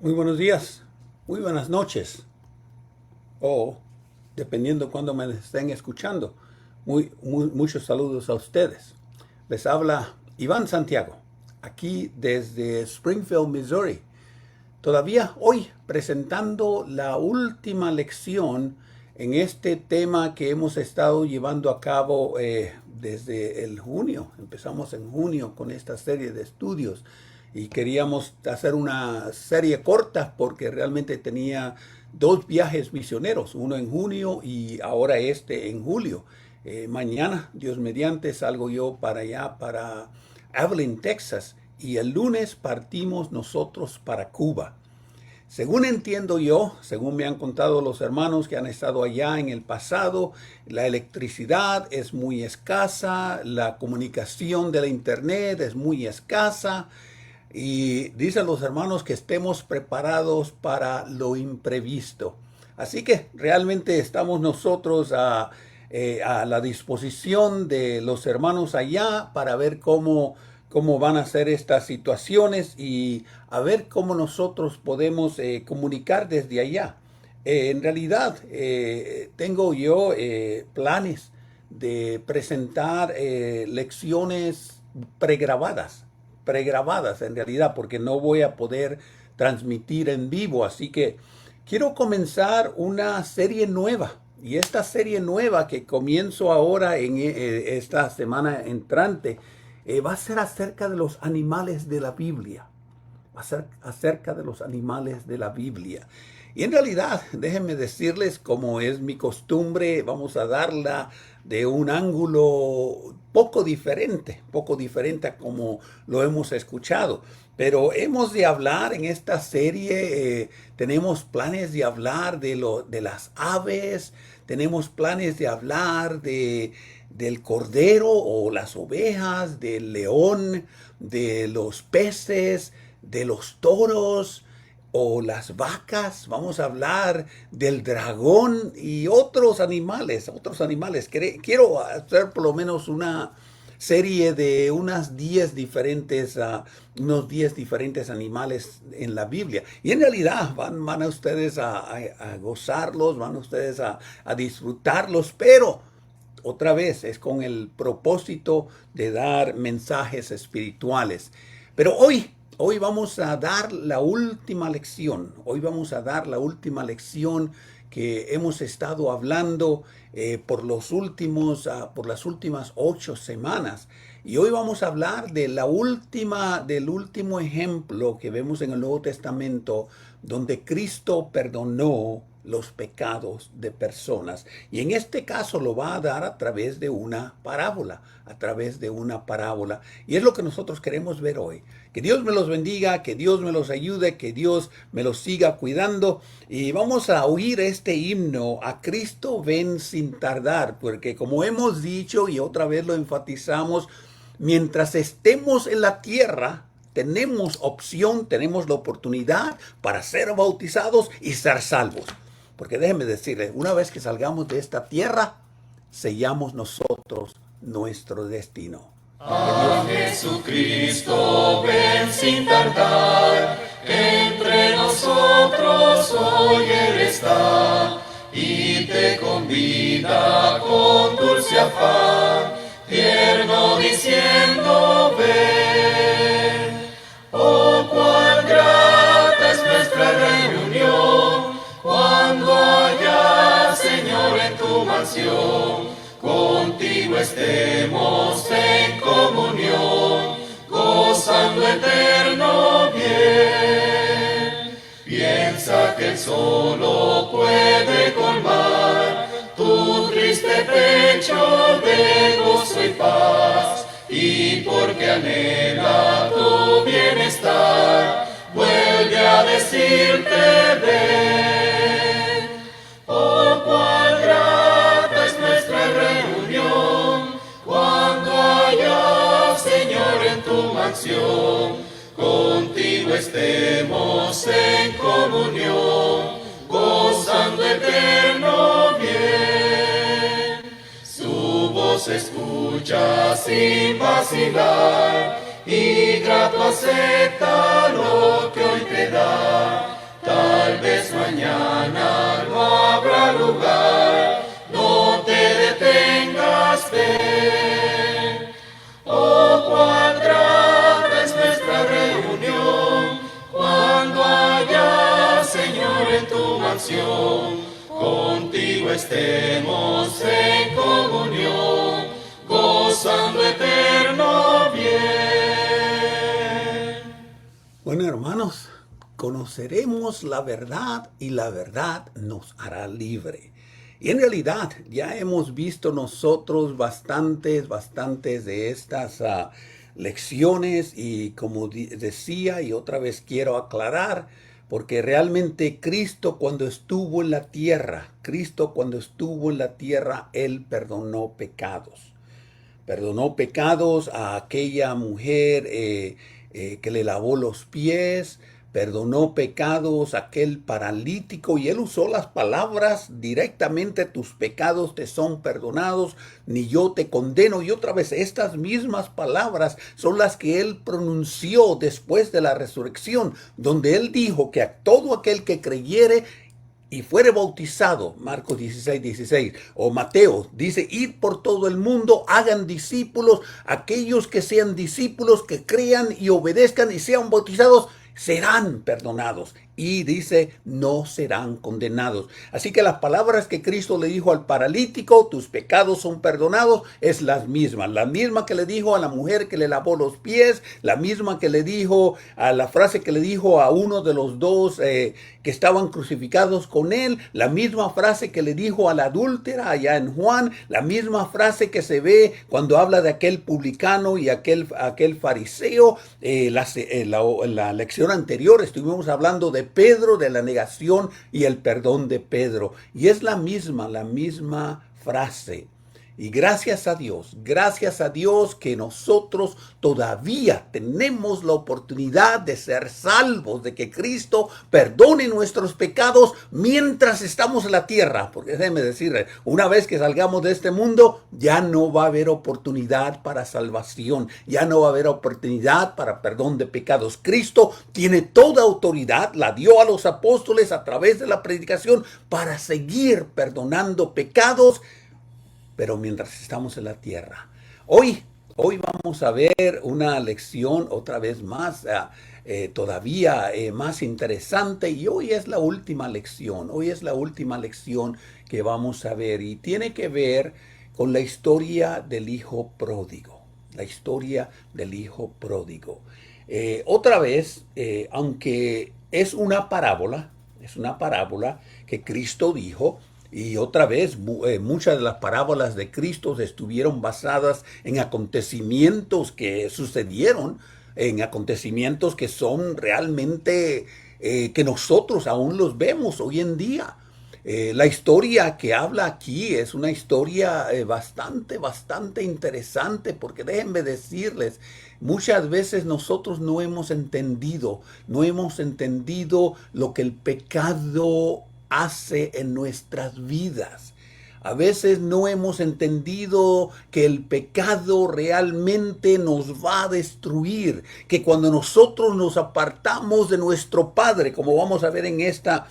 Muy buenos días, muy buenas noches, o dependiendo cuándo me estén escuchando. Muchos saludos a ustedes. Les habla Iván Santiago, aquí desde Springfield, Missouri. Todavía hoy presentando la última lección en este tema que hemos estado llevando a cabo desde el junio. Empezamos en junio con esta serie de estudios y queríamos hacer una serie corta porque realmente tenía dos viajes misioneros, uno en junio y ahora este en julio. Mañana, Dios mediante, salgo yo para allá, para Abilene, Texas, y el lunes partimos nosotros para Cuba. Según entiendo yo, según me han contado los hermanos que han estado allá en el pasado, la electricidad es muy escasa, la comunicación de la internet es muy escasa y dicen los hermanos que estemos preparados para lo imprevisto. Así que realmente estamos nosotros a la disposición de los hermanos allá para ver cómo van a ser estas situaciones y a ver cómo nosotros podemos comunicar desde allá. En realidad, tengo yo planes de presentar lecciones pregrabadas en realidad, porque no voy a poder transmitir en vivo. Así que quiero comenzar una serie nueva. Y esta serie nueva que comienzo ahora en esta semana entrante va a ser acerca de los animales de la Biblia. Va a ser acerca de los animales de la Biblia. Y en realidad, déjenme decirles, como es mi costumbre, vamos a darla de un ángulo poco diferente a como lo hemos escuchado. Pero hemos de hablar en esta serie, tenemos planes de hablar de las aves, tenemos planes de hablar del cordero o las ovejas, del león, de los peces, de los toros o las vacas. Vamos a hablar del dragón y otros animales, Quiero hacer por lo menos una serie de unos 10 diferentes animales en la Biblia. Y en realidad van a ustedes a gozarlos, van a ustedes a disfrutarlos, pero otra vez es con el propósito de dar mensajes espirituales. Pero hoy vamos a dar la última lección. Hoy vamos a dar la última lección que hemos estado hablando por las últimas 8 semanas. Y hoy vamos a hablar del último ejemplo que vemos en el Nuevo Testamento, donde Cristo perdonó los pecados de personas. Y en este caso lo va a dar a través de una parábola, Y es lo que nosotros queremos ver hoy. Que Dios me los bendiga, que Dios me los ayude, que Dios me los siga cuidando. Y vamos a oír este himno, A Cristo ven sin tardar, porque como hemos dicho y otra vez lo enfatizamos, mientras estemos en la tierra, tenemos opción, tenemos la oportunidad para ser bautizados y ser salvos. Porque déjenme decirles, una vez que salgamos de esta tierra, sellamos nosotros nuestro destino. A Jesucristo ven sin tardar, entre nosotros hoy Él está, y te convida con dulce afán, tierno diciendo ven. Oh, cuán grata es nuestra reunión, cuando haya, Señor, en tu mansión, contigo estemos en comunión, gozando eterno bien. Piensa que Él solo puede colmar tu triste pecho de gozo y paz, y porque anhela tu bienestar, vuelve a decirte ven. Oh, cuán grata es nuestra reunión, cuando haya, Señor, en tu mansión, contigo estemos en comunión, gozando eterno bien. Su voz escucha sin vacilar, y grato acepta lo que hoy te da. estemos en comunión, gozando eterno bien. Bueno, hermanos, conoceremos la verdad y la verdad nos hará libre. Y en realidad ya hemos visto nosotros bastantes de estas lecciones y como decía y otra vez quiero aclarar, porque realmente Cristo cuando estuvo en la tierra, Él perdonó pecados. Perdonó pecados a aquella mujer que le lavó los pies, perdonó pecados a aquel paralítico y él usó las palabras directamente: tus pecados te son perdonados, ni yo te condeno. Y otra vez, estas mismas palabras son las que él pronunció después de la resurrección, donde él dijo que a todo aquel que creyere y fuere bautizado, Marcos 16, o Mateo, dice: id por todo el mundo, hagan discípulos, aquellos que sean discípulos, que crean y obedezcan y sean bautizados, serán perdonados. Y dice, no serán condenados. Así que las palabras que Cristo le dijo al paralítico, tus pecados son perdonados, es las mismas. La misma que le dijo a la mujer que le lavó los pies, la misma que le dijo, a la frase que le dijo a uno de los dos que estaban crucificados con él, la misma frase que le dijo a la adúltera allá en Juan, la misma frase que se ve cuando habla de aquel publicano y aquel fariseo. La lección anterior estuvimos hablando de Pedro, de la negación y el perdón de Pedro. Y es la misma frase. Y gracias a Dios que nosotros todavía tenemos la oportunidad de ser salvos, de que Cristo perdone nuestros pecados mientras estamos en la tierra. Porque déjeme decirle, una vez que salgamos de este mundo, ya no va a haber oportunidad para salvación, ya no va a haber oportunidad para perdón de pecados. Cristo tiene toda autoridad, la dio a los apóstoles a través de la predicación para seguir perdonando pecados, pero mientras estamos en la tierra. Hoy vamos a ver una lección otra vez más, todavía más interesante, y hoy es la última lección. Que vamos a ver, y tiene que ver con la historia del hijo pródigo. Otra vez, aunque es una parábola que Cristo dijo. Y otra vez, muchas de las parábolas de Cristo estuvieron basadas en acontecimientos que sucedieron, en acontecimientos que son realmente, que nosotros aún los vemos hoy en día. La historia que habla aquí es una historia bastante interesante, porque déjenme decirles, muchas veces nosotros no hemos entendido lo que el pecado hace en nuestras vidas. A veces no hemos entendido que el pecado realmente nos va a destruir, que cuando nosotros nos apartamos de nuestro Padre, como vamos a ver en esta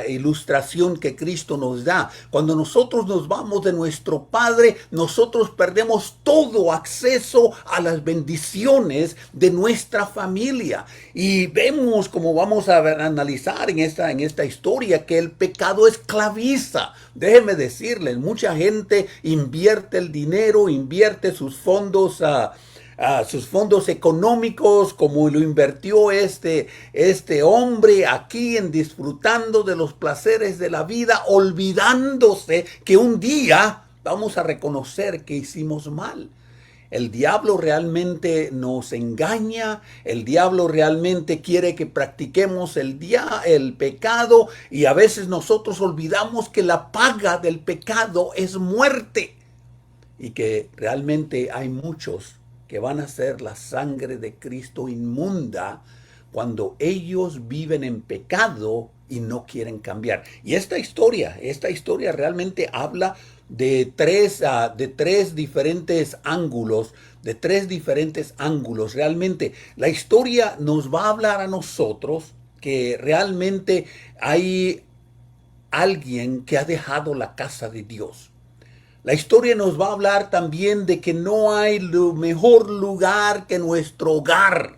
ilustración que Cristo nos da, cuando nosotros nos vamos de nuestro Padre, nosotros perdemos todo acceso a las bendiciones de nuestra familia. Y vemos, como vamos a analizar en esta historia, que el pecado esclaviza. Déjenme decirles, mucha gente invierte el dinero, invierte sus fondos sus fondos económicos, como lo invirtió este hombre aquí, en disfrutando de los placeres de la vida, olvidándose que un día vamos a reconocer que hicimos mal. El diablo realmente nos engaña, el diablo realmente quiere que practiquemos el pecado, y a veces nosotros olvidamos que la paga del pecado es muerte, y que realmente hay muchos que van a hacer la sangre de Cristo inmunda cuando ellos viven en pecado y no quieren cambiar. Y esta historia realmente habla de tres diferentes ángulos, Realmente la historia nos va a hablar a nosotros que realmente hay alguien que ha dejado la casa de Dios. La historia nos va a hablar también de que no hay mejor lugar que nuestro hogar.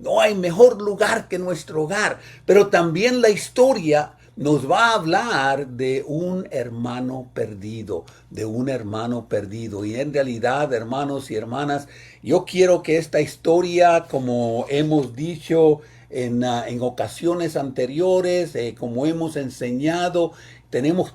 No hay mejor lugar que nuestro hogar. Pero también la historia nos va a hablar de un hermano perdido, de un hermano perdido. Y en realidad, hermanos y hermanas, yo quiero que esta historia, como hemos dicho en ocasiones anteriores, como hemos enseñado, tenemos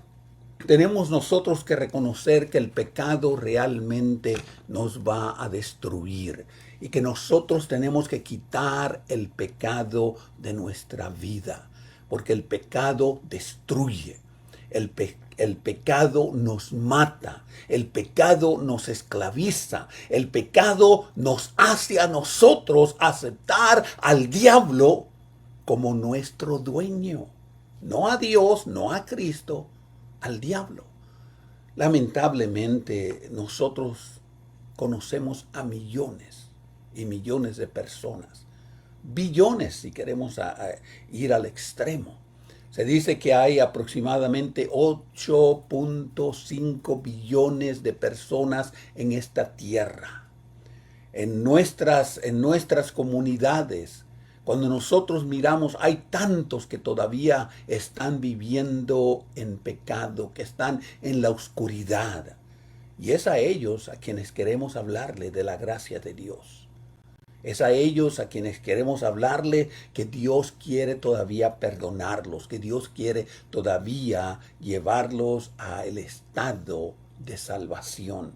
nosotros que reconocer que el pecado realmente nos va a destruir y que nosotros tenemos que quitar el pecado de nuestra vida, porque el pecado destruye, el pecado nos mata, el pecado nos esclaviza, el pecado nos hace a nosotros aceptar al diablo como nuestro dueño, no a Dios, no a Cristo, al diablo. Lamentablemente nosotros conocemos a millones y millones de personas, billones si queremos ir al extremo. Se dice que hay aproximadamente 8.5 billones de personas en esta tierra. En nuestras comunidades, cuando nosotros miramos, hay tantos que todavía están viviendo en pecado, que están en la oscuridad. Y es a ellos a quienes queremos hablarle de la gracia de Dios. Es a ellos a quienes queremos hablarle que Dios quiere todavía perdonarlos, que Dios quiere todavía llevarlos al estado de salvación.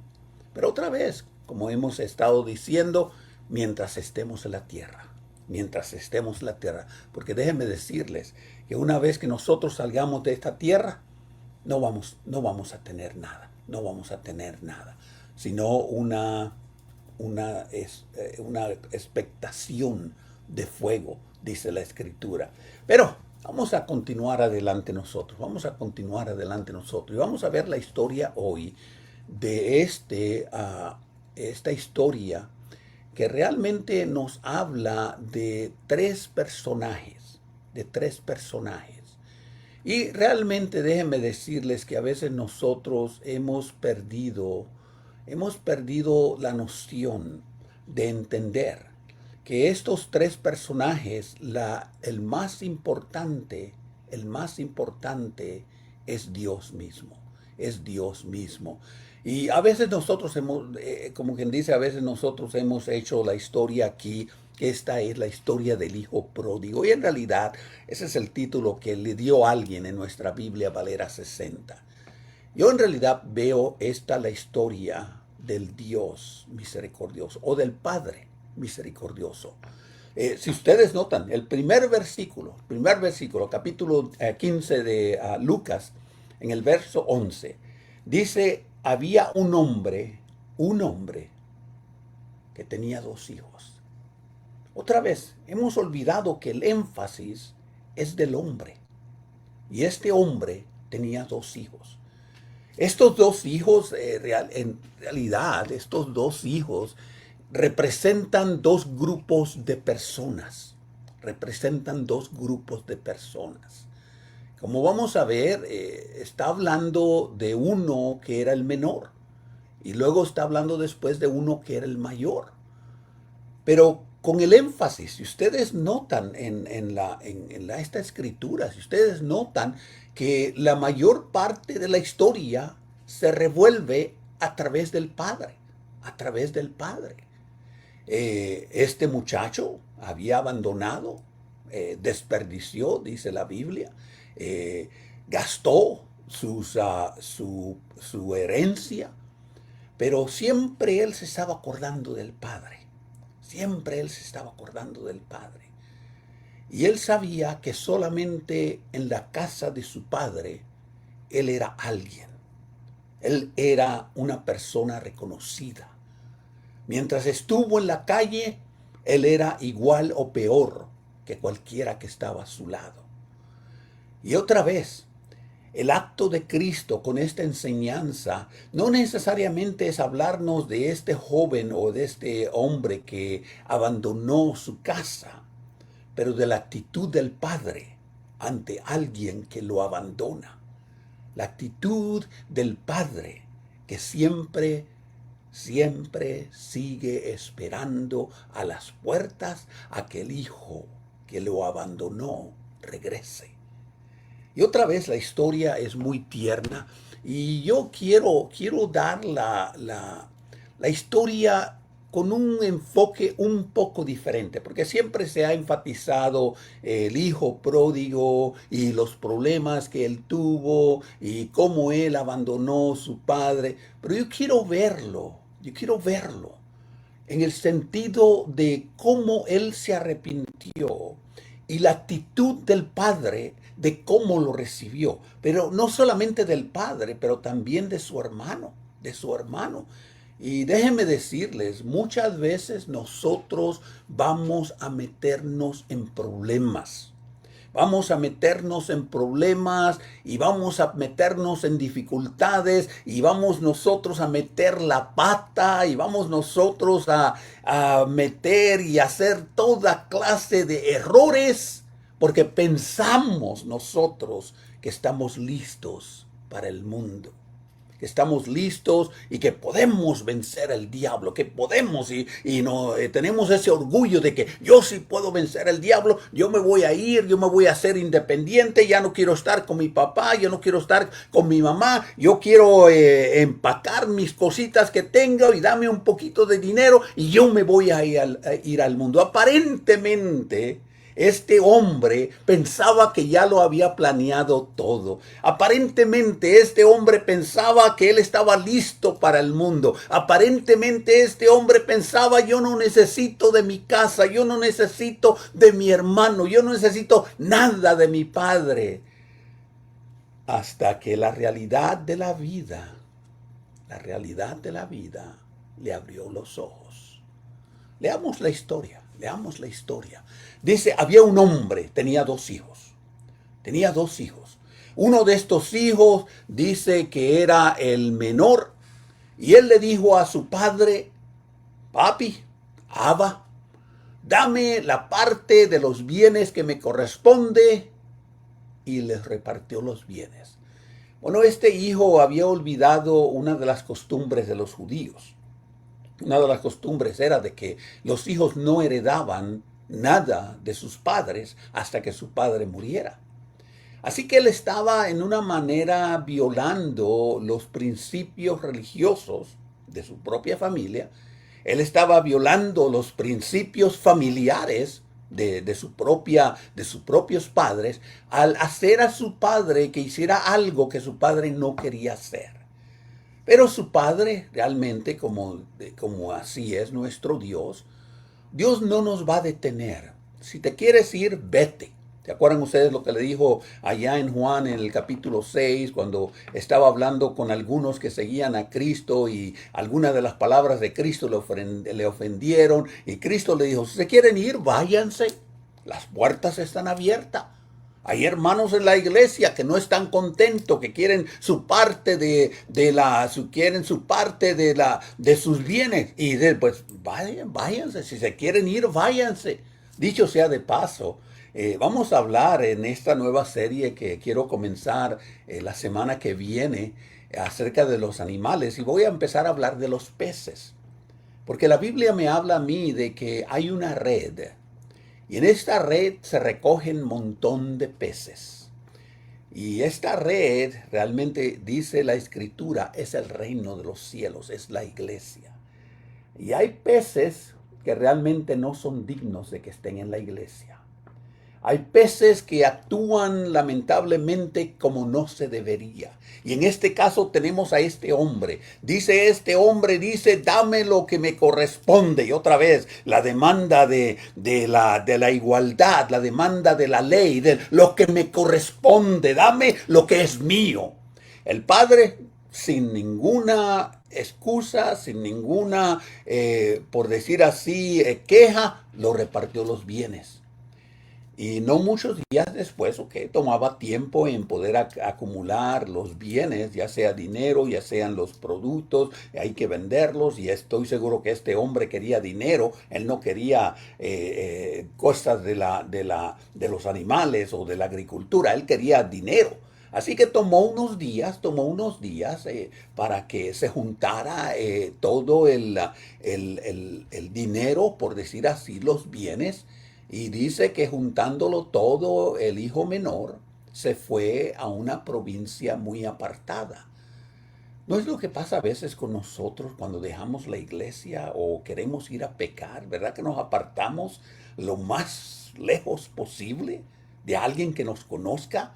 Pero otra vez, como hemos estado diciendo, mientras estemos en la tierra, mientras estemos en la tierra. Porque déjenme decirles que una vez que nosotros salgamos de esta tierra, no vamos a tener nada, no vamos a tener nada, sino una expectación de fuego, dice la Escritura. Pero vamos a continuar adelante nosotros, y vamos a ver la historia hoy de esta historia que realmente nos habla de tres personajes, Y realmente déjenme decirles que a veces nosotros hemos perdido la noción de entender que estos tres personajes, el más importante es Dios mismo, Y a veces nosotros como quien dice, a veces nosotros hemos hecho la historia aquí. Esta es la historia del hijo pródigo. Y en realidad ese es el título que le dio alguien en nuestra Biblia Valera 60. Yo en realidad veo la historia del Dios misericordioso o del Padre misericordioso. Si ustedes notan, el primer versículo, capítulo 15 de Lucas, en el verso 11, dice, había un hombre que tenía dos hijos. Otra vez, hemos olvidado que el énfasis es del hombre. Y este hombre tenía dos hijos. Estos dos hijos, en realidad, estos dos hijos representan dos grupos de personas. Como vamos a ver, está hablando de uno que era el menor. Y luego está hablando después de uno que era el mayor. Pero con el énfasis, si ustedes notan en esta escritura, si ustedes notan que la mayor parte de la historia se revuelve a través del Padre, Este muchacho había abandonado, desperdició, dice la Biblia, gastó su herencia, pero siempre él se estaba acordando del Padre. Y él sabía que solamente en la casa de su padre él era alguien. Él era una persona reconocida. Mientras estuvo en la calle, él era igual o peor que cualquiera que estaba a su lado. Y otra vez, el acto de Cristo con esta enseñanza no necesariamente es hablarnos de este joven o de este hombre que abandonó su casa, pero de la actitud del Padre ante alguien que lo abandona. La actitud del Padre que siempre sigue esperando a las puertas a que el hijo que lo abandonó regrese. Y otra vez la historia es muy tierna y yo quiero dar la historia con un enfoque un poco diferente, porque siempre se ha enfatizado el hijo pródigo y los problemas que él tuvo y cómo él abandonó a su padre, pero yo quiero verlo en el sentido de cómo él se arrepintió y la actitud del padre de cómo lo recibió, pero no solamente del padre, pero también de su hermano, de su hermano. Y déjenme decirles, muchas veces nosotros vamos a meternos en problemas. Vamos a meternos en problemas y vamos a meternos en dificultades y vamos nosotros a meter la pata y vamos nosotros a meter y hacer toda clase de errores porque pensamos nosotros que estamos listos para el mundo. Que estamos listos y que podemos vencer al diablo, que podemos y no tenemos ese orgullo de que yo sí puedo vencer al diablo, yo me voy a ir, yo me voy a hacer independiente, ya no quiero estar con mi papá, yo no quiero estar con mi mamá, yo quiero empacar mis cositas que tengo y dame un poquito de dinero y yo me voy a ir al mundo. Aparentemente, este hombre pensaba que ya lo había planeado todo. Aparentemente este hombre pensaba que él estaba listo para el mundo. Aparentemente este hombre pensaba, yo no necesito de mi casa, yo no necesito de mi hermano, yo no necesito nada de mi padre. Hasta que la realidad de la vida le abrió los ojos. Leamos la historia. Dice, había un hombre, tenía dos hijos. Uno de estos hijos dice que era el menor y él le dijo a su padre, papi, Abba, dame la parte de los bienes que me corresponde, y les repartió los bienes. Bueno, este hijo había olvidado una de las costumbres de los judíos. Una de las costumbres era de que los hijos no heredaban nada de sus padres hasta que su padre muriera. Así que él estaba en una manera violando los principios religiosos de su propia familia. Él estaba violando los principios familiares de sus propios padres al hacer a su padre que hiciera algo que su padre no quería hacer. Pero su padre realmente, como así es nuestro Dios, Dios no nos va a detener. Si te quieres ir, vete. ¿Se acuerdan ustedes lo que le dijo allá en Juan en el capítulo 6, cuando estaba hablando con algunos que seguían a Cristo y algunas de las palabras de Cristo le ofendieron? Y Cristo le dijo, si se quieren ir, váyanse. Las puertas están abiertas. Hay hermanos en la iglesia que no están contentos, que quieren su parte de sus bienes. Y pues váyanse, si se quieren ir, váyanse. Dicho sea de paso, vamos a hablar en esta nueva serie que quiero comenzar la semana que viene acerca de los animales y voy a empezar a hablar de los peces. Porque la Biblia me habla a mí de que hay una red. Y en esta red se recogen un montón de peces. Y esta red, realmente dice la Escritura, es el reino de los cielos, es la iglesia. Y hay peces que realmente no son dignos de que estén en la iglesia. Hay peces que actúan lamentablemente como no se debería. Y en este caso tenemos a este hombre. Este hombre dice, dame lo que me corresponde. Y otra vez, la demanda de la igualdad, la demanda de la ley, de lo que me corresponde. Dame lo que es mío. El padre, sin ninguna excusa, sin ninguna, por decir así, queja, lo repartió los bienes. Y no muchos días después, tomaba tiempo en poder acumular los bienes, ya sea dinero, ya sean los productos, hay que venderlos, y estoy seguro que este hombre quería dinero, él no quería cosas de los animales o de la agricultura, él quería dinero. Así que tomó unos días para que se juntara todo el dinero, por decir así, los bienes. Y dice que juntándolo todo, el hijo menor se fue a una provincia muy apartada. ¿No es lo que pasa a veces con nosotros cuando dejamos la iglesia o queremos ir a pecar? ¿Verdad que nos apartamos lo más lejos posible de alguien que nos conozca?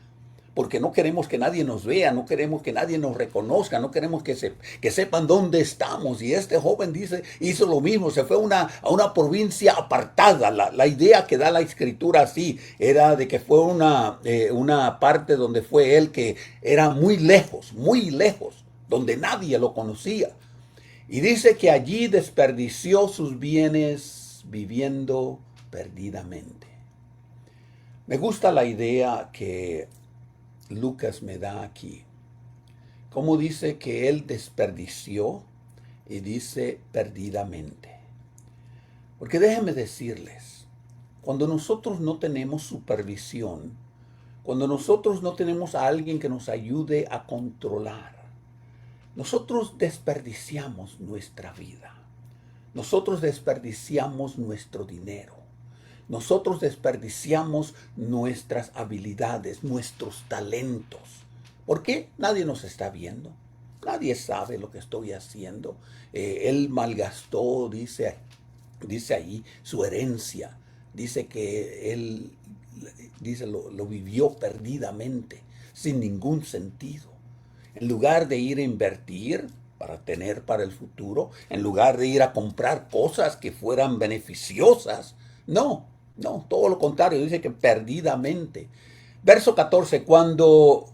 Porque no queremos que nadie nos vea, no queremos que nadie nos reconozca, no queremos que sepan dónde estamos. Y este joven hizo lo mismo, se fue a una provincia apartada. La idea que da la escritura así era de que fue una parte donde fue él que era muy lejos, donde nadie lo conocía. Y dice que allí desperdició sus bienes viviendo perdidamente. Me gusta la idea que Lucas me da aquí. Como dice que él desperdició y dice perdidamente. Porque déjenme decirles, cuando nosotros no tenemos supervisión, cuando nosotros no tenemos a alguien que nos ayude a controlar, nosotros desperdiciamos nuestra vida. Nosotros desperdiciamos nuestro dinero. Nosotros desperdiciamos nuestras habilidades, nuestros talentos. ¿Por qué? Nadie nos está viendo. Nadie sabe lo que estoy haciendo. Él malgastó, dice ahí, su herencia. Dice que él lo vivió perdidamente, sin ningún sentido. En lugar de ir a invertir para tener para el futuro, en lugar de ir a comprar cosas que fueran beneficiosas, no, todo lo contrario, dice que perdidamente. Verso 14, cuando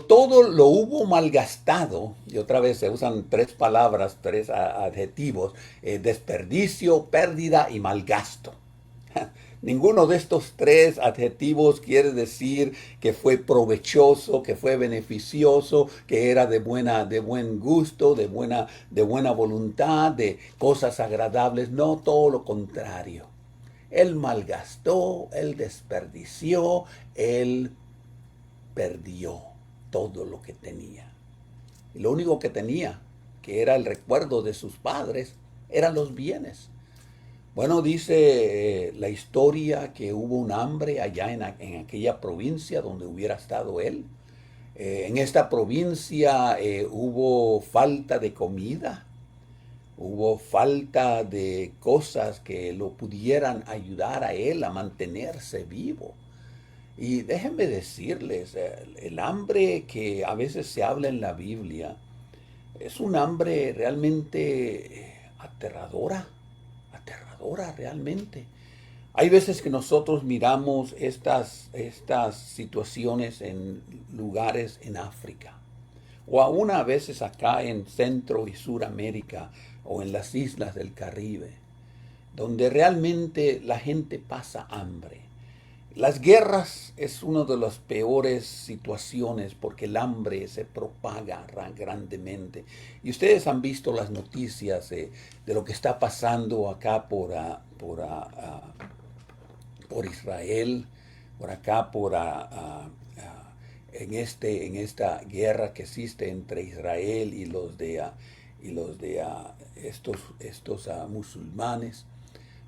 todo lo hubo malgastado, y otra vez se usan tres palabras, tres adjetivos, desperdicio, pérdida y malgasto. Ninguno de estos tres adjetivos quiere decir que fue provechoso, que fue beneficioso, que era de buen gusto, de buena voluntad, de cosas agradables. No, todo lo contrario. Él malgastó, él desperdició, él perdió todo lo que tenía. Y lo único que tenía, que era el recuerdo de sus padres, eran los bienes. Bueno, dice la historia que hubo un hambre allá en aquella provincia donde hubiera estado él. En esta provincia hubo falta de comida, hubo falta de cosas que lo pudieran ayudar a él a mantenerse vivo. Y déjenme decirles, el hambre que a veces se habla en la Biblia es un hambre realmente aterradora realmente. Hay veces que nosotros miramos estas situaciones en lugares en África, o aún a veces acá en Centro y Suramérica, o en las islas del Caribe, donde realmente la gente pasa hambre. Las guerras es una de las peores situaciones porque el hambre se propaga grandemente. Y ustedes han visto las noticias de lo que está pasando acá por Israel, por acá en esta guerra que existe entre Israel y los de estos musulmanes.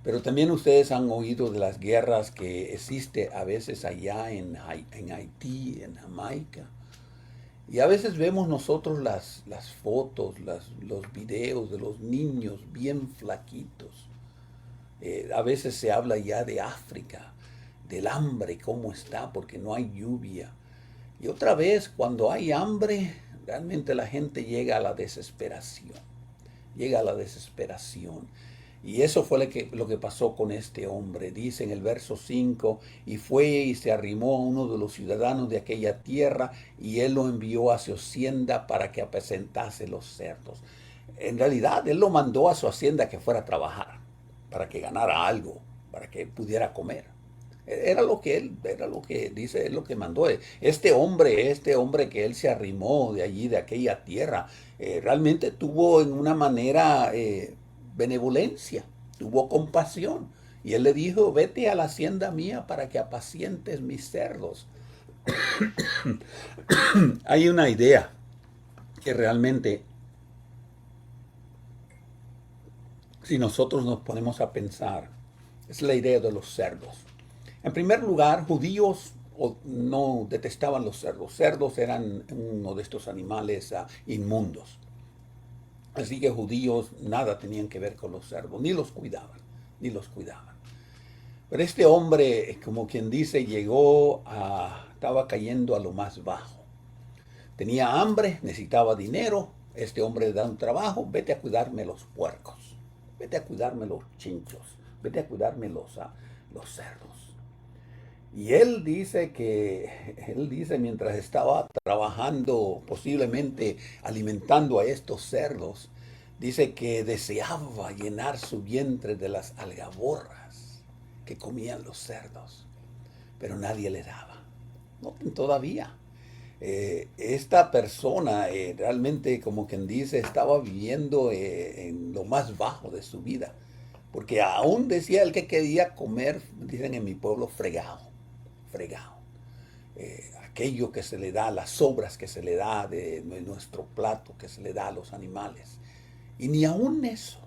Pero también ustedes han oído de las guerras que existe a veces allá en Haití, en Jamaica. Y a veces vemos nosotros las fotos, los videos de los niños bien flaquitos. A veces se habla ya de África, del hambre, cómo está, porque no hay lluvia. Y otra vez, cuando hay hambre, realmente la gente llega a la desesperación. Y eso fue lo que pasó con este hombre. Dice en el verso 5, y fue y se arrimó a uno de los ciudadanos de aquella tierra, y él lo envió a su hacienda para que apacentase los cerdos. En realidad, él lo mandó a su hacienda que fuera a trabajar, para que ganara algo, para que pudiera comer. Era lo que dice, es lo que mandó. Este hombre que él se arrimó de allí, de aquella tierra, realmente tuvo en una manera benevolencia, tuvo compasión. Y él le dijo, vete a la hacienda mía para que apacientes mis cerdos. Hay una idea que realmente, si nosotros nos ponemos a pensar, es la idea de los cerdos. En primer lugar, judíos no detestaban los cerdos. Cerdos eran uno de estos animales inmundos. Así que judíos nada tenían que ver con los cerdos, ni los cuidaban, ni los cuidaban. Pero este hombre, como quien dice, estaba cayendo a lo más bajo. Tenía hambre, necesitaba dinero. Este hombre le da un trabajo, vete a cuidarme los puercos, vete a cuidarme los chinchos, vete a cuidarme los cerdos. Y él dice mientras estaba trabajando, posiblemente alimentando a estos cerdos, dice que deseaba llenar su vientre de las algaborras que comían los cerdos, pero nadie le daba. Noten todavía. Esta persona realmente, como quien dice, estaba viviendo en lo más bajo de su vida. Porque aún decía el que quería comer, dicen en mi pueblo, fregado. Aquello que se le da, las sobras que se le da de nuestro plato, que se le da a los animales. Y ni aún eso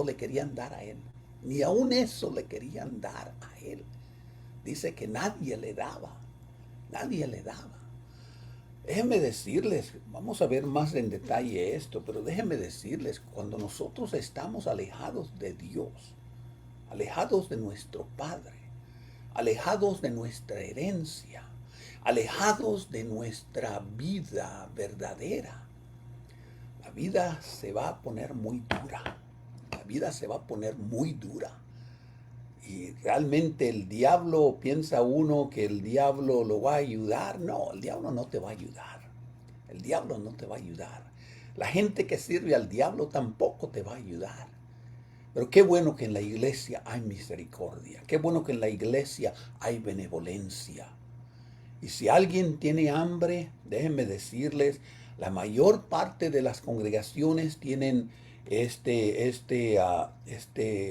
le querían dar a él. Ni aún eso le querían dar a él. Dice que nadie le daba. Déjenme decirles, vamos a ver más en detalle esto, pero déjenme decirles, cuando nosotros estamos alejados de Dios, alejados de nuestro Padre, alejados de nuestra herencia, alejados de nuestra vida verdadera, la vida se va a poner muy dura. La vida se va a poner muy dura. Y realmente el diablo, piensa uno que el diablo lo va a ayudar. No, el diablo no te va a ayudar. El diablo no te va a ayudar. La gente que sirve al diablo tampoco te va a ayudar. Pero qué bueno que en la iglesia hay misericordia. Qué bueno que en la iglesia hay benevolencia. Y si alguien tiene hambre, déjenme decirles, la mayor parte de las congregaciones tienen este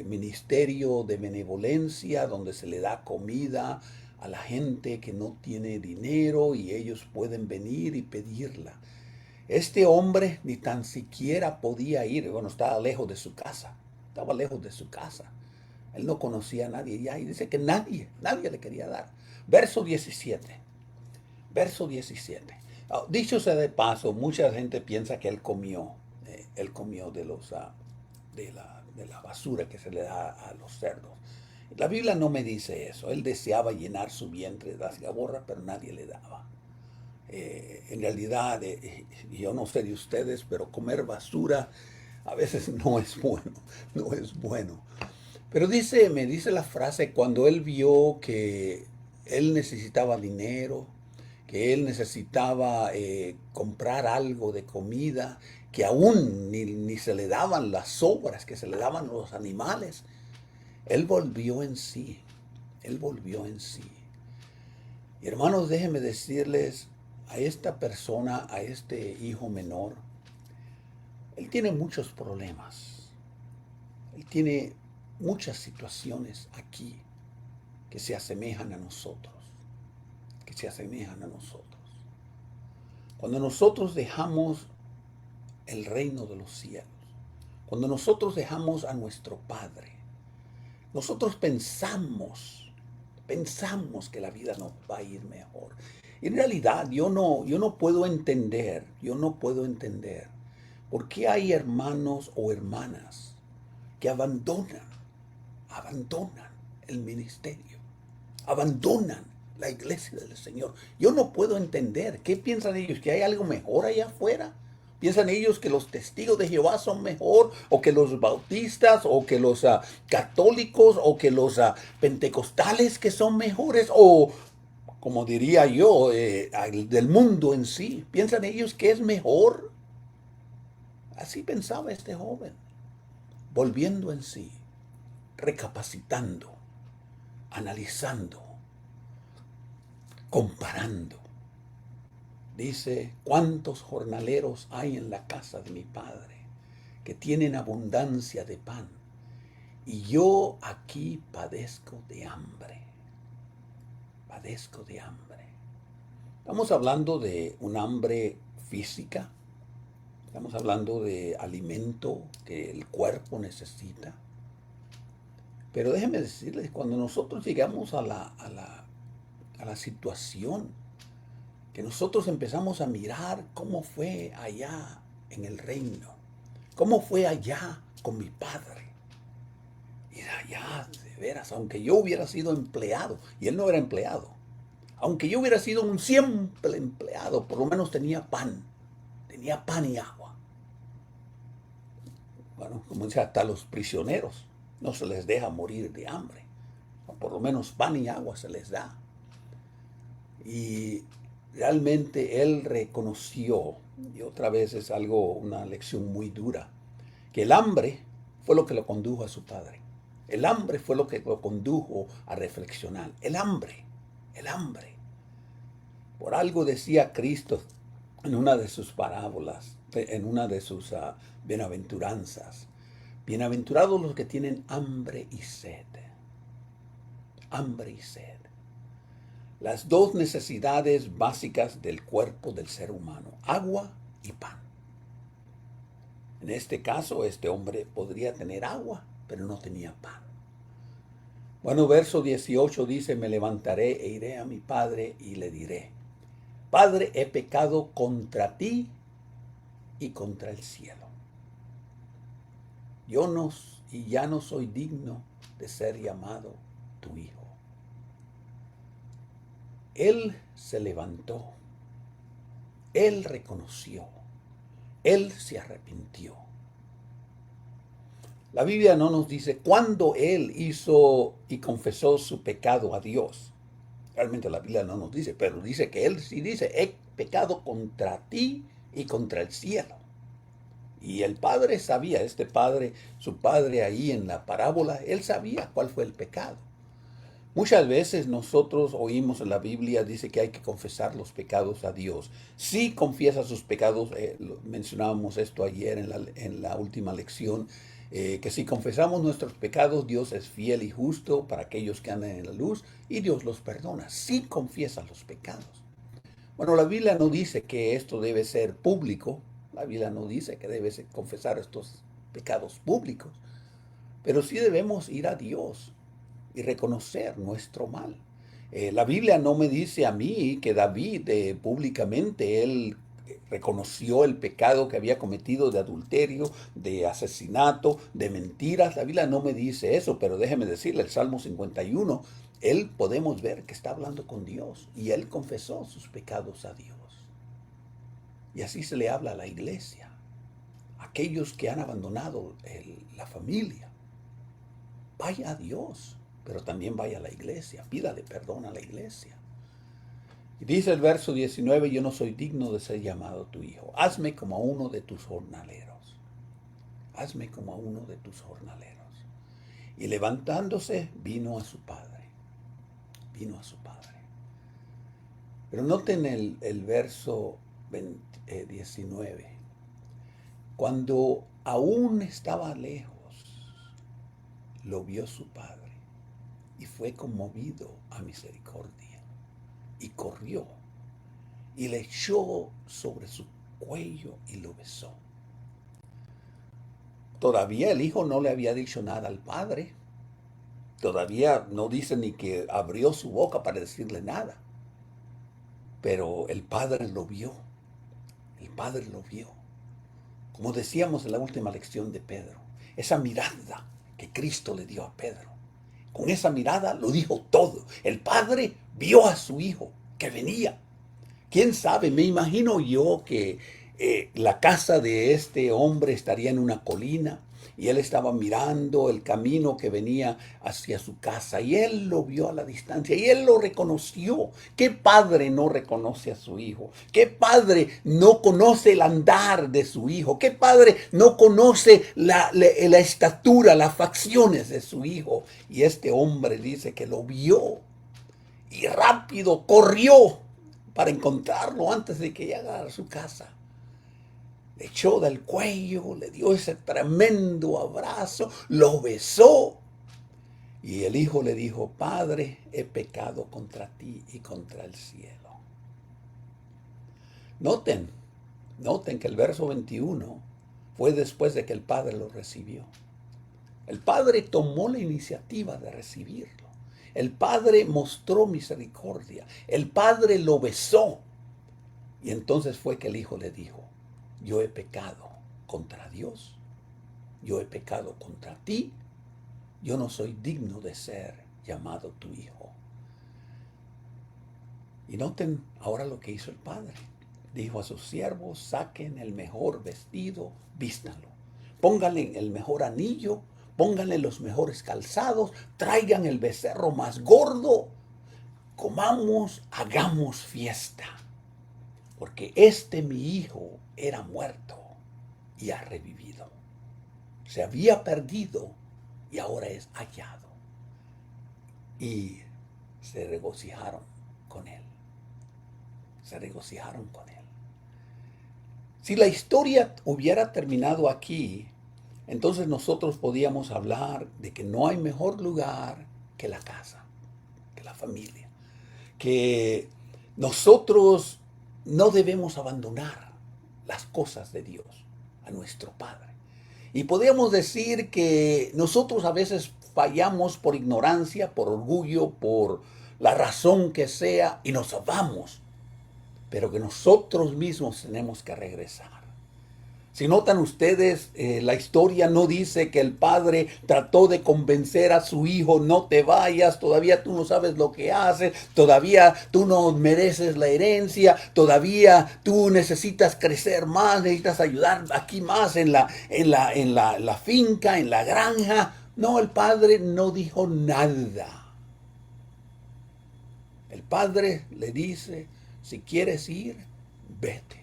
ministerio de benevolencia donde se le da comida a la gente que no tiene dinero y ellos pueden venir y pedirla. Este hombre ni tan siquiera podía ir, bueno, estaba lejos de su casa. Él no conocía a nadie ya y dice que nadie le quería dar. Verso 17. Dicho sea de paso, mucha gente piensa que él comió de la basura que se le da a los cerdos. La Biblia no me dice eso. Él deseaba llenar su vientre de las algaborras, pero nadie le daba. En realidad, yo no sé de ustedes, pero comer basura a veces no es bueno. Pero me dice la frase, cuando él vio que él necesitaba dinero, que él necesitaba comprar algo de comida, que aún ni se le daban las sobras que se le daban a los animales, él volvió en sí. Y hermanos, déjenme decirles, a esta persona, a este hijo menor, él tiene muchos problemas. Él tiene muchas situaciones aquí que se asemejan a nosotros. Cuando nosotros dejamos el reino de los cielos, cuando nosotros dejamos a nuestro Padre, nosotros pensamos que la vida nos va a ir mejor. En realidad yo no puedo entender por qué hay hermanos o hermanas que abandonan el ministerio, abandonan la iglesia del Señor. Yo no puedo entender. ¿Qué piensan ellos? ¿Que hay algo mejor allá afuera? ¿Piensan ellos que los testigos de Jehová son mejor? ¿O que los bautistas? ¿O que los católicos? ¿O que los pentecostales que son mejores? ¿O, como diría yo, del mundo en sí? ¿Piensan ellos que es mejor? Así pensaba este joven. Volviendo en sí, recapacitando, analizando, comparando. Dice, ¿cuántos jornaleros hay en la casa de mi Padre que tienen abundancia de pan? Y yo aquí padezco de hambre. Estamos hablando de un hambre física. Estamos hablando de alimento que el cuerpo necesita. Pero déjenme decirles, cuando nosotros llegamos a la a la situación, que nosotros empezamos a mirar cómo fue allá en el reino, cómo fue allá con mi padre. Y allá, de veras, aunque yo hubiera sido empleado, y él no era empleado, aunque yo hubiera sido un simple empleado, por lo menos tenía pan y agua. Bueno, como dice, hasta los prisioneros no se les deja morir de hambre, o por lo menos pan y agua se les da. Y realmente él reconoció, y otra vez es una lección muy dura, que el hambre fue lo que lo condujo a su padre. El hambre fue lo que lo condujo a reflexionar. El hambre. Por algo decía Cristo en una de sus parábolas, en una de sus bienaventuranzas. Bienaventurados los que tienen hambre y sed. Hambre y sed. Las dos necesidades básicas del cuerpo del ser humano, agua y pan. En este caso, este hombre podría tener agua, pero no tenía pan. Bueno, verso 18 dice, me levantaré e iré a mi padre y le diré, Padre, he pecado contra ti y contra el cielo. Ya no soy digno de ser llamado tu hijo. Él se levantó, él reconoció, él se arrepintió. La Biblia no nos dice cuándo él hizo y confesó su pecado a Dios. Realmente la Biblia no nos dice, pero dice que él sí dice, he pecado contra ti y contra el cielo. Y el padre sabía, su padre ahí en la parábola, él sabía cuál fue el pecado. Muchas veces nosotros oímos en la Biblia, dice que hay que confesar los pecados a Dios. Si confiesa sus pecados, mencionábamos esto ayer en la última lección, que si confesamos nuestros pecados, Dios es fiel y justo para aquellos que andan en la luz y Dios los perdona. Si confiesas los pecados. Bueno, la Biblia no dice que esto debe ser público, la Biblia no dice que debes confesar estos pecados públicos, pero sí debemos ir a Dios y reconocer nuestro mal. La Biblia no me dice a mí que David públicamente él reconoció el pecado que había cometido de adulterio, de asesinato, de mentiras. La Biblia no me dice eso, pero déjeme decirle, el Salmo 51, él podemos ver que está hablando con Dios y él confesó sus pecados a Dios. Y así se le habla a la iglesia, aquellos que han abandonado la familia. Vaya a Dios, pero también vaya a la iglesia, pídale perdón a la iglesia. Y dice el verso 19, yo no soy digno de ser llamado tu hijo. Hazme como a uno de tus jornaleros. Hazme como a uno de tus jornaleros. Y levantándose, vino a su padre. Vino a su padre. Pero noten el verso 19. Cuando aún estaba lejos, lo vio su padre y fue conmovido a misericordia. Y corrió y le echó sobre su cuello y lo besó. Todavía el hijo no le había dicho nada al padre. Todavía no dice ni que abrió su boca para decirle nada. Pero el padre lo vio. El padre lo vio. Como decíamos en la última lección de Pedro, esa mirada que Cristo le dio a Pedro. Con esa mirada lo dijo todo. El padre vio a su hijo que venía. ¿Quién sabe? Me imagino yo que la casa de este hombre estaría en una colina y él estaba mirando el camino que venía hacia su casa y él lo vio a la distancia y él lo reconoció. ¿Qué padre no reconoce a su hijo? ¿Qué padre no conoce el andar de su hijo? ¿Qué padre no conoce la estatura, las facciones de su hijo? Y este hombre dice que lo vio y rápido corrió para encontrarlo antes de que llegara a su casa. Le echó del cuello, le dio ese tremendo abrazo, lo besó. Y el hijo le dijo, Padre, he pecado contra ti y contra el cielo. Noten que el verso 21 fue después de que el padre lo recibió. El padre tomó la iniciativa de recibirlo. El padre mostró misericordia. El padre lo besó. Y entonces fue que el hijo le dijo, yo he pecado contra Dios. Yo he pecado contra ti. Yo no soy digno de ser llamado tu hijo. Y noten ahora lo que hizo el padre. Dijo a sus siervos, saquen el mejor vestido, vístanlo. Pónganle el mejor anillo, pónganle los mejores calzados, traigan el becerro más gordo, comamos, hagamos fiesta. Porque mi hijo era muerto y ha revivido. Se había perdido y ahora es hallado. Y se regocijaron con él. Se regocijaron con él. Si la historia hubiera terminado aquí, entonces nosotros podíamos hablar de que no hay mejor lugar que la casa, que la familia. Que nosotros no debemos abandonar las cosas de Dios, a nuestro Padre. Y podríamos decir que nosotros a veces fallamos por ignorancia, por orgullo, por la razón que sea, y nos vamos. Pero que nosotros mismos tenemos que regresar. Si notan ustedes, la historia no dice que el padre trató de convencer a su hijo, no te vayas, todavía tú no sabes lo que haces, todavía tú no mereces la herencia, todavía tú necesitas crecer más, necesitas ayudar aquí más en la finca, en la granja. No, el padre no dijo nada. El padre le dice, si quieres ir, vete.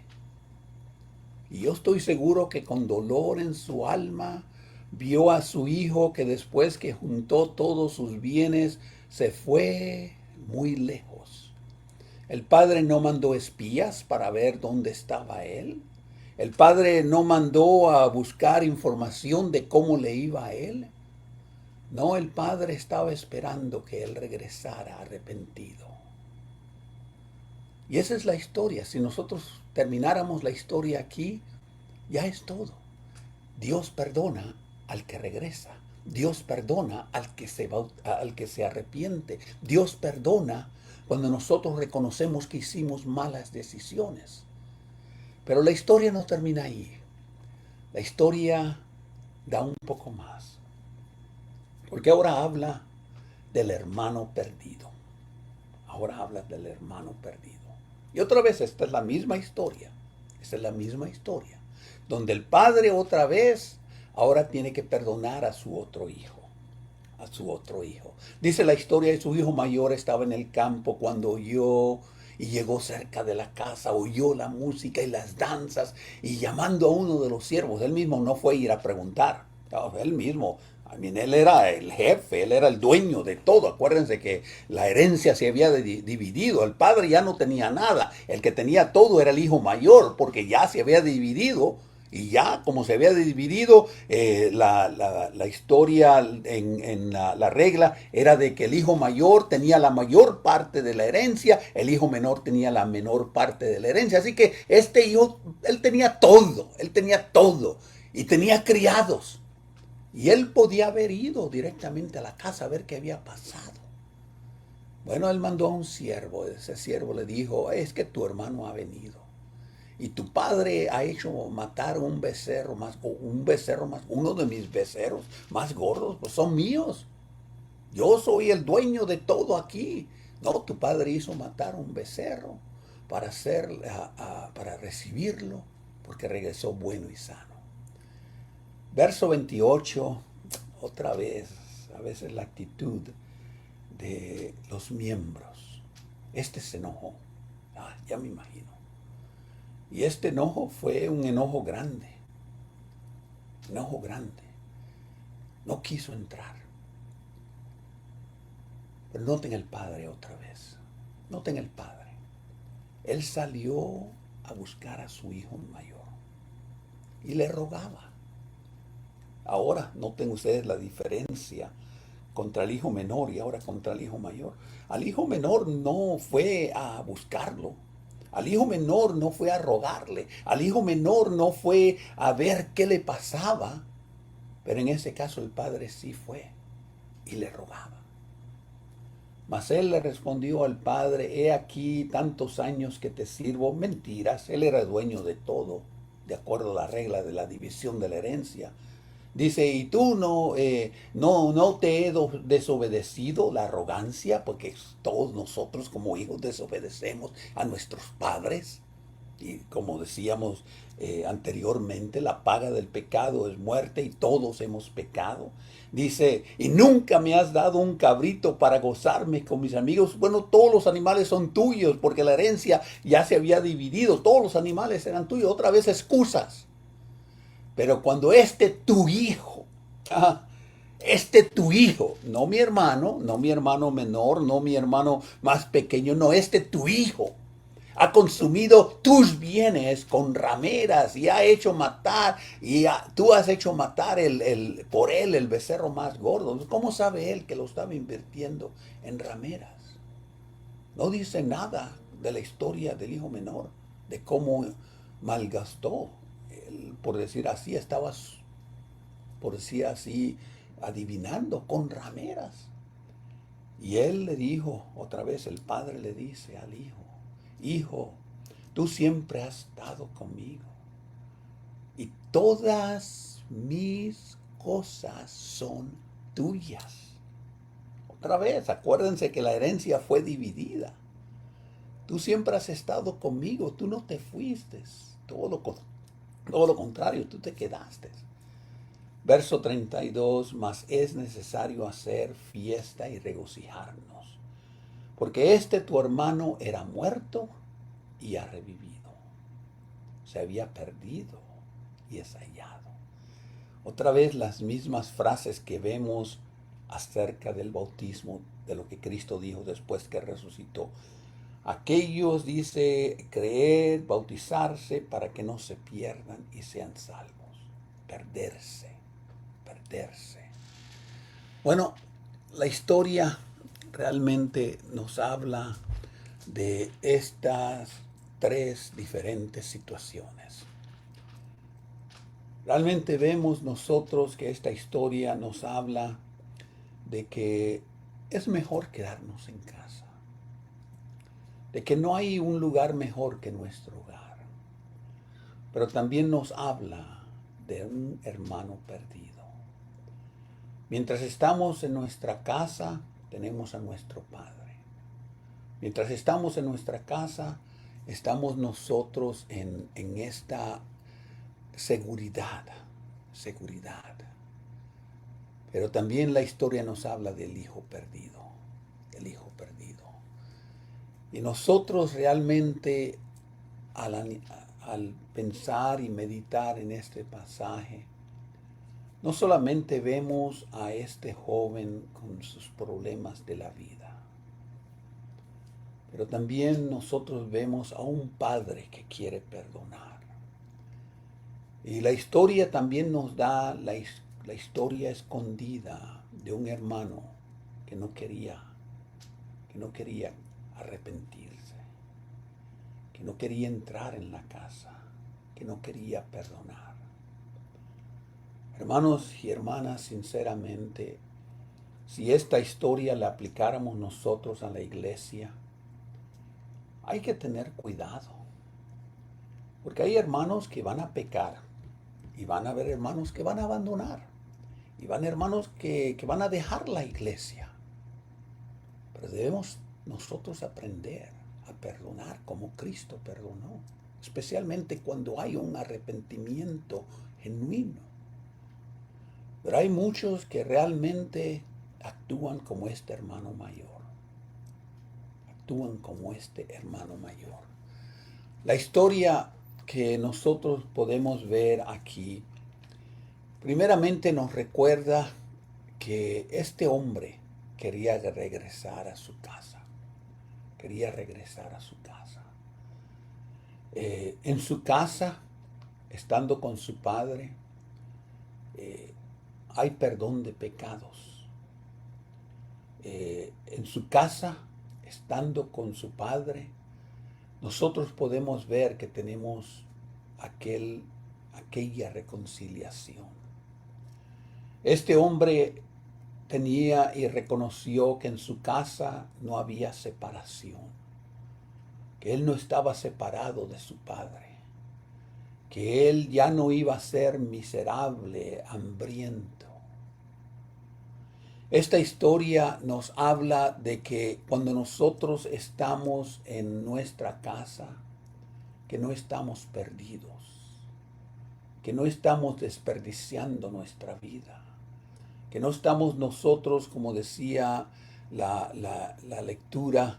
Y yo estoy seguro que con dolor en su alma vio a su hijo que después que juntó todos sus bienes se fue muy lejos. El padre no mandó espías para ver dónde estaba él. El padre no mandó a buscar información de cómo le iba a él. No, el padre estaba esperando que él regresara arrepentido. Y esa es la historia. Si nosotros termináramos la historia aquí, ya es todo. Dios perdona al que regresa. Dios perdona al que se arrepiente. Dios perdona cuando nosotros reconocemos que hicimos malas decisiones. Pero la historia no termina ahí. La historia da un poco más. Porque ahora habla del hermano perdido. Ahora habla del hermano perdido. Y otra vez, esta es la misma historia. Esta es la misma historia. Donde el padre otra vez ahora tiene que perdonar a su otro hijo. A su otro hijo. Dice la historia de su hijo mayor estaba en el campo cuando oyó y llegó cerca de la casa, oyó la música y las danzas y llamando a uno de los siervos. Él mismo no fue a ir a preguntar. Él mismo. Él era el jefe, él era el dueño de todo. Acuérdense que la herencia se había dividido. El padre ya no tenía nada. El que tenía todo era el hijo mayor, porque ya se había dividido. Y ya, como se había dividido, la historia en la regla era de que el hijo mayor tenía la mayor parte de la herencia, el hijo menor tenía la menor parte de la herencia. Así que este hijo, él tenía todo, y tenía criados. Y él podía haber ido directamente a la casa a ver qué había pasado. Bueno, él mandó a un siervo. Ese siervo le dijo, es que tu hermano ha venido. Y tu padre ha hecho matar uno de mis becerros más gordos, pues son míos. Yo soy el dueño de todo aquí. No, tu padre hizo matar un becerro para recibirlo, porque regresó bueno y sano. Verso 28, otra vez, a veces la actitud de los miembros. Se enojó. Ya me imagino. Y este enojo fue un enojo grande. Enojo grande. No quiso entrar. Pero noten el padre otra vez. Noten el padre. Él salió a buscar a su hijo mayor. Y le rogaba. Ahora, noten ustedes la diferencia contra el hijo menor y ahora contra el hijo mayor. Al hijo menor no fue a buscarlo. Al hijo menor no fue a rogarle. Al hijo menor no fue a ver qué le pasaba. Pero en ese caso el padre sí fue y le rogaba. Mas él le respondió al padre, he aquí tantos años que te sirvo. Mentiras, él era dueño de todo, de acuerdo a la regla de la división de la herencia. Dice, y tú no te he desobedecido la arrogancia, porque todos nosotros como hijos desobedecemos a nuestros padres. Y como decíamos anteriormente, la paga del pecado es muerte y todos hemos pecado. Dice, y nunca me has dado un cabrito para gozarme con mis amigos. Bueno, todos los animales son tuyos porque la herencia ya se había dividido. Todos los animales eran tuyos. Otra vez excusas. Pero cuando tu hijo, tu hijo, no mi hermano, no mi hermano menor, no mi hermano más pequeño, no, tu hijo, ha consumido tus bienes con rameras y ha hecho matar, tú has hecho matar por él el becerro más gordo. ¿Cómo sabe él que lo estaba invirtiendo en rameras? No dice nada de la historia del hijo menor, de cómo malgastó. Por decir así, por decir así, adivinando con rameras. Y él le dijo, otra vez el padre le dice al hijo, hijo, tú siempre has estado conmigo y todas mis cosas son tuyas. Otra vez, acuérdense que la herencia fue dividida. Tú siempre has estado conmigo, tú no te fuiste, todo lo contrario, tú te quedaste. Verso 32, mas es necesario hacer fiesta y regocijarnos, porque tu hermano era muerto y ha revivido. Se había perdido y es hallado. Otra vez las mismas frases que vemos acerca del bautismo, de lo que Cristo dijo después que resucitó. Aquellos, dice, creer, bautizarse para que no se pierdan y sean salvos. Perderse. Bueno, la historia realmente nos habla de estas tres diferentes situaciones. Realmente vemos nosotros que esta historia nos habla de que es mejor quedarnos en casa, de que no hay un lugar mejor que nuestro hogar, pero también nos habla de un hermano perdido. Mientras estamos en nuestra casa, tenemos a nuestro Padre. Mientras estamos en nuestra casa, estamos nosotros en esta seguridad. Pero también la historia nos habla del hijo perdido. Y nosotros realmente, al pensar y meditar en este pasaje, no solamente vemos a este joven con sus problemas de la vida, pero también nosotros vemos a un padre que quiere perdonar. Y la historia también nos da la historia escondida de un hermano que no quería arrepentirse, que no quería entrar en la casa, que no quería perdonar. Hermanos y hermanas, sinceramente, si esta historia la aplicáramos nosotros a la iglesia, hay que tener cuidado. Porque hay hermanos que van a pecar y van a haber hermanos que van a abandonar y van a haber hermanos que van a dejar la iglesia. Pero debemos nosotros aprender a perdonar como Cristo perdonó, especialmente cuando hay un arrepentimiento genuino. Pero hay muchos que realmente actúan como este hermano mayor. La historia que nosotros podemos ver aquí, primeramente nos recuerda que este hombre quería regresar a su casa. En su casa, estando con su padre, hay perdón de pecados. En su casa, estando con su padre, nosotros podemos ver que tenemos aquella reconciliación. Este hombre tenía y reconoció que en su casa no había separación, que él no estaba separado de su padre, que él ya no iba a ser miserable, hambriento. Esta historia nos habla de que cuando nosotros estamos en nuestra casa, que no estamos perdidos, que no estamos desperdiciando nuestra vida, que no estamos nosotros, como decía la lectura,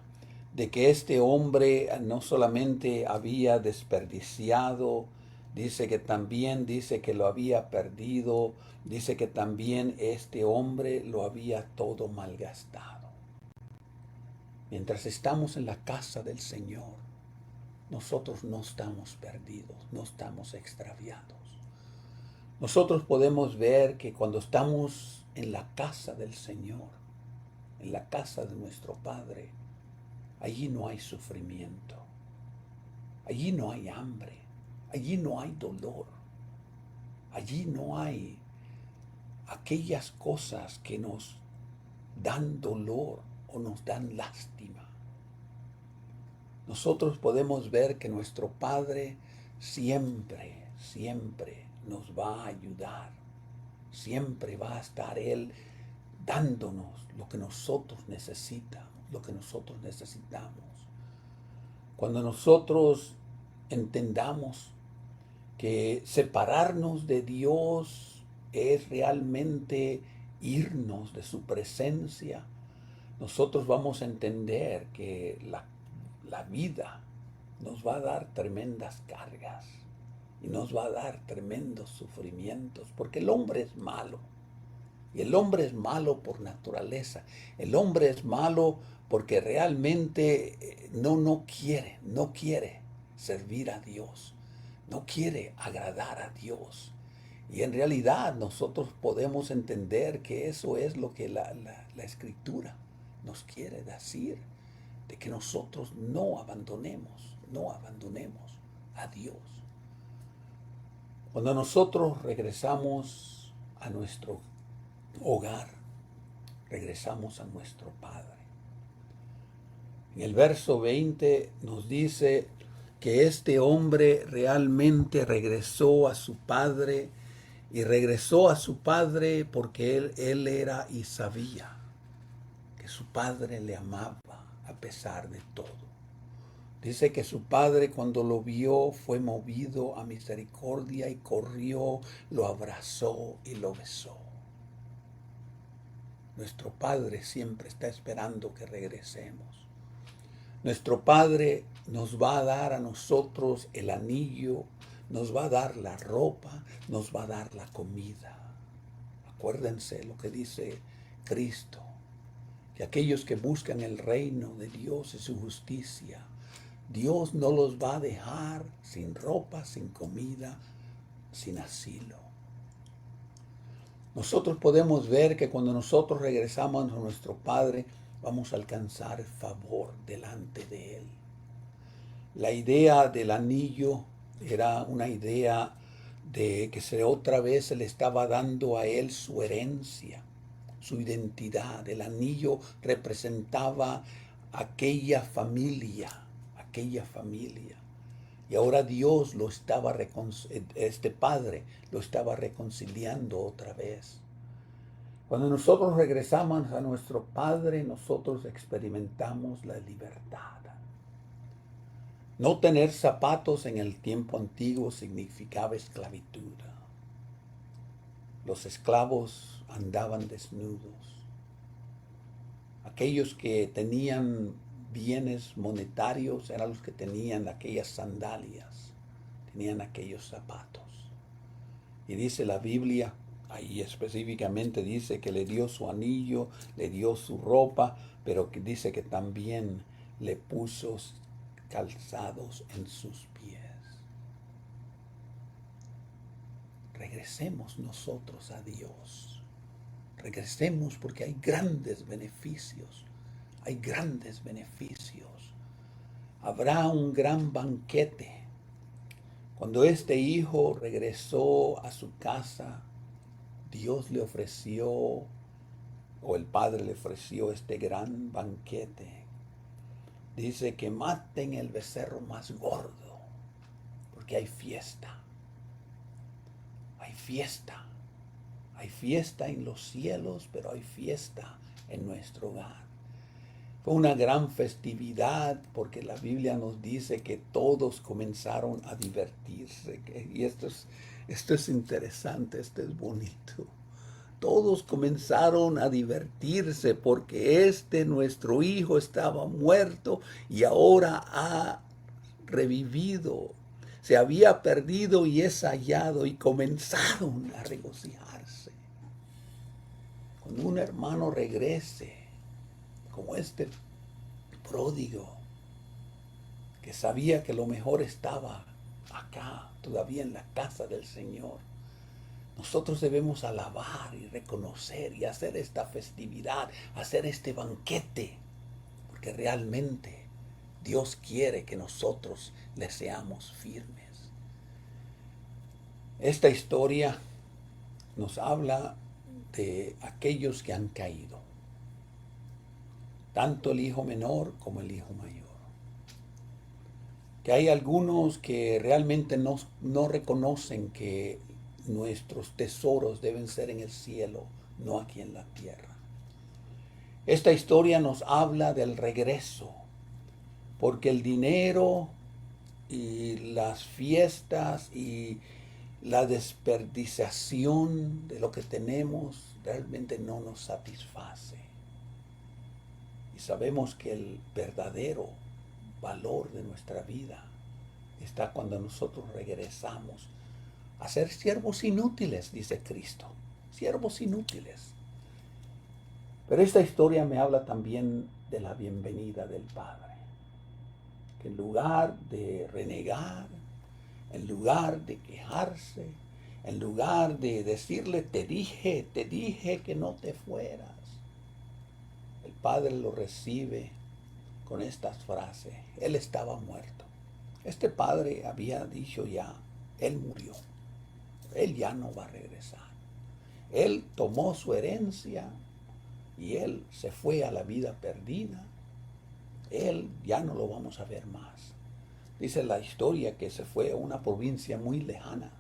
de que este hombre no solamente había desperdiciado, dice que también dice que lo había perdido, dice que también este hombre lo había todo malgastado. Mientras estamos en la casa del Señor, nosotros no estamos perdidos, no estamos extraviados. Nosotros podemos ver que cuando estamos en la casa del Señor, en la casa de nuestro Padre, allí no hay sufrimiento, allí no hay hambre, allí no hay dolor, allí no hay aquellas cosas que nos dan dolor o nos dan lástima. Nosotros podemos ver que nuestro Padre siempre nos va a ayudar. Siempre va a estar Él dándonos lo que nosotros necesitamos, lo que nosotros necesitamos. Cuando nosotros entendamos que separarnos de Dios es realmente irnos de su presencia, nosotros vamos a entender que la vida nos va a dar tremendas cargas y nos va a dar tremendos sufrimientos, porque el hombre es malo. Y el hombre es malo por naturaleza. El hombre es malo porque realmente no quiere servir a Dios. No quiere agradar a Dios. Y en realidad nosotros podemos entender que eso es lo que la Escritura nos quiere decir, de que nosotros no abandonemos a Dios. Cuando nosotros regresamos a nuestro hogar, regresamos a nuestro Padre. En el verso 20 nos dice que este hombre realmente regresó a su padre, y regresó a su padre porque él era y sabía que su padre le amaba a pesar de todo. Dice que su padre, cuando lo vio, fue movido a misericordia y corrió, lo abrazó y lo besó. Nuestro Padre siempre está esperando que regresemos. Nuestro Padre nos va a dar a nosotros el anillo, nos va a dar la ropa, nos va a dar la comida. Acuérdense lo que dice Cristo, que aquellos que buscan el reino de Dios y su justicia, Dios no los va a dejar sin ropa, sin comida, sin asilo. Nosotros podemos ver que cuando nosotros regresamos a nuestro Padre, vamos a alcanzar favor delante de Él. La idea del anillo era una idea de que otra vez se le estaba dando a Él su herencia, su identidad. El anillo representaba aquella familia. Y ahora Dios este Padre lo estaba reconciliando otra vez. Cuando nosotros regresamos a nuestro Padre, nosotros experimentamos la libertad. No tener zapatos en el tiempo antiguo significaba esclavitud. Los esclavos andaban desnudos. Aquellos que tenían bienes monetarios eran los que tenían aquellas sandalias, tenían aquellos zapatos. Y dice la Biblia, ahí específicamente dice que le dio su anillo, le dio su ropa, pero que dice que también le puso calzados en sus pies. Regresemos nosotros a Dios. Regresemos porque hay grandes beneficios. Hay grandes beneficios. Habrá un gran banquete. Cuando este hijo regresó a su casa, Dios le ofreció o el padre le ofreció este gran banquete. Dice que maten el becerro más gordo, porque hay fiesta. Hay fiesta. Hay fiesta en los cielos, pero hay fiesta en nuestro hogar. Fue una gran festividad porque la Biblia nos dice que todos comenzaron a divertirse. Y esto es interesante, esto es bonito. Todos comenzaron a divertirse porque nuestro hijo estaba muerto y ahora ha revivido. Se había perdido y es hallado, y comenzaron a regocijarse. Cuando un hermano regrese, como este pródigo, que sabía que lo mejor estaba acá, todavía en la casa del Señor, nosotros debemos alabar y reconocer y hacer esta festividad, hacer este banquete, porque realmente Dios quiere que nosotros le seamos firmes. Esta historia nos habla de aquellos que han caído, tanto el hijo menor como el hijo mayor. Que hay algunos que realmente no reconocen que nuestros tesoros deben ser en el cielo, no aquí en la tierra. Esta historia nos habla del regreso, porque el dinero y las fiestas y la desperdiciación de lo que tenemos realmente no nos satisface. Y sabemos que el verdadero valor de nuestra vida está cuando nosotros regresamos a ser siervos inútiles, dice Cristo. Siervos inútiles. Pero esta historia me habla también de la bienvenida del Padre. Que en lugar de renegar, en lugar de quejarse, en lugar de decirle, te dije que no te fueras, el Padre lo recibe con estas frases. Él estaba muerto. Este padre había dicho ya, él murió. Él ya no va a regresar. Él tomó su herencia y él se fue a la vida perdida. Él ya no lo vamos a ver más. Dice la historia que se fue a una provincia muy lejana.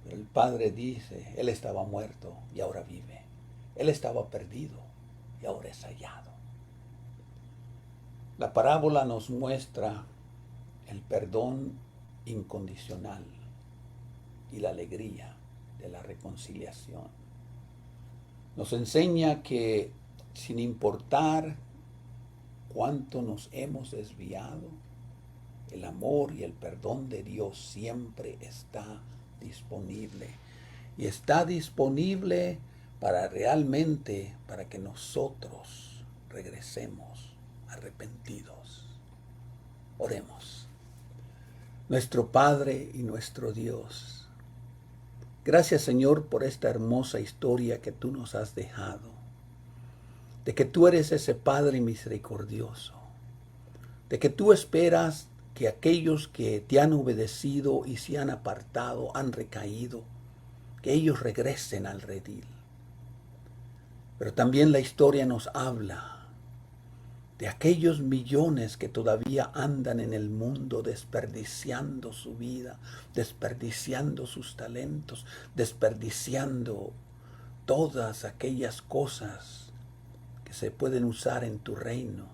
Pero el padre dice, él estaba muerto y ahora vive. Él estaba perdido y ahora es hallado. La parábola nos muestra el perdón incondicional y la alegría de la reconciliación. Nos enseña que sin importar cuánto nos hemos desviado, el amor y el perdón de Dios siempre está disponible. Y está disponible para que nosotros regresemos arrepentidos. Oremos. Nuestro Padre y nuestro Dios, gracias Señor por esta hermosa historia que tú nos has dejado, de que tú eres ese Padre misericordioso, de que tú esperas que aquellos que te han obedecido y se han apartado, han recaído, que ellos regresen al redil. Pero también la historia nos habla de aquellos millones que todavía andan en el mundo desperdiciando su vida, desperdiciando sus talentos, desperdiciando todas aquellas cosas que se pueden usar en tu reino,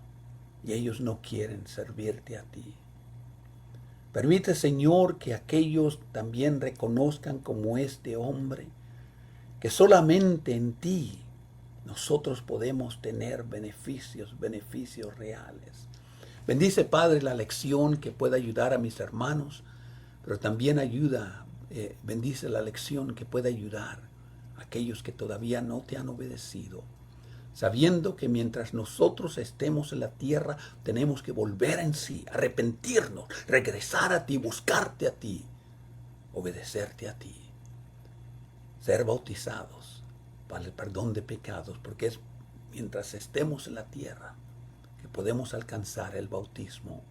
y ellos no quieren servirte a ti. Permite, Señor, que aquellos también reconozcan como este hombre, que solamente en ti nosotros podemos tener beneficios reales. Bendice, Padre, la lección que pueda ayudar a mis hermanos, pero también bendice la lección que pueda ayudar a aquellos que todavía no te han obedecido, sabiendo que mientras nosotros estemos en la tierra, tenemos que volver en sí, arrepentirnos, regresar a ti, buscarte a ti, obedecerte a ti, ser bautizados para el perdón de pecados, porque es mientras estemos en la tierra que podemos alcanzar el bautismo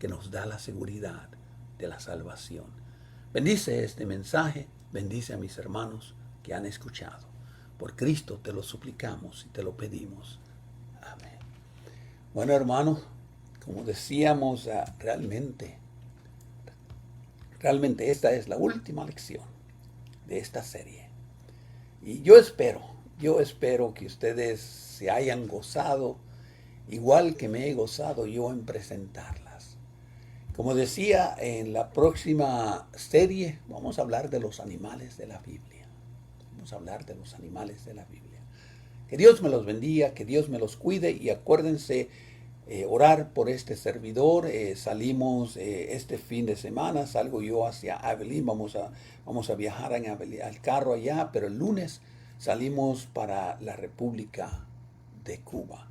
que nos da la seguridad de la salvación. Bendice este mensaje, bendice a mis hermanos que han escuchado. Por Cristo te lo suplicamos y te lo pedimos. Amén. Bueno, hermanos, como decíamos, realmente esta es la última lección de esta serie. Y yo espero que ustedes se hayan gozado, igual que me he gozado yo en presentarlas. Como decía, en la próxima serie vamos a hablar de los animales de la Biblia. Vamos a hablar de los animales de la Biblia. Que Dios me los bendiga, que Dios me los cuide y acuérdense orar por este servidor. Salimos este fin de semana, salgo yo hacia Abilene, vamos a viajar al carro allá, pero el lunes salimos para la República de Cuba.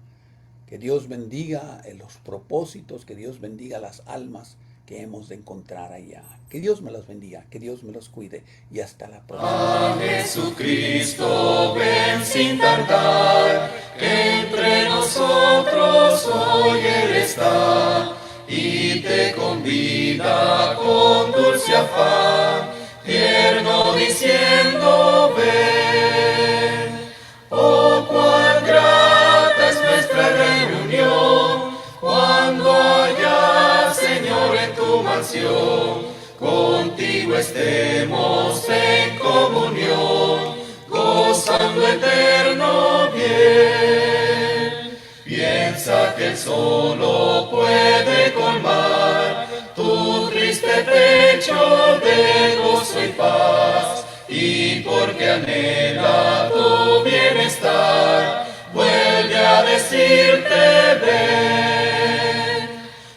Que Dios bendiga los propósitos, que Dios bendiga las almas que hemos de encontrar allá. Que Dios me los bendiga, que Dios me los cuide y hasta la próxima. A Jesucristo ven sin tardar, que entre nosotros hoy Él está y te convida con dulce afán, tierno diciendo ven. Oh, cuán grata es nuestra reunión, cuando haya, Señor, en tu mansión, contigo estemos en comunión, gozando eterno bien. Piensa que Él solo puede colmar tu triste pecho de gozo y paz, y porque anhela tu bienestar, vuelve a decirte ven.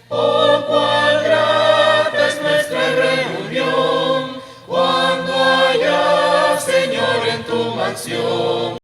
Oh, cuán grata es nuestra reunión, cuando haya, Señor, en tu mansión.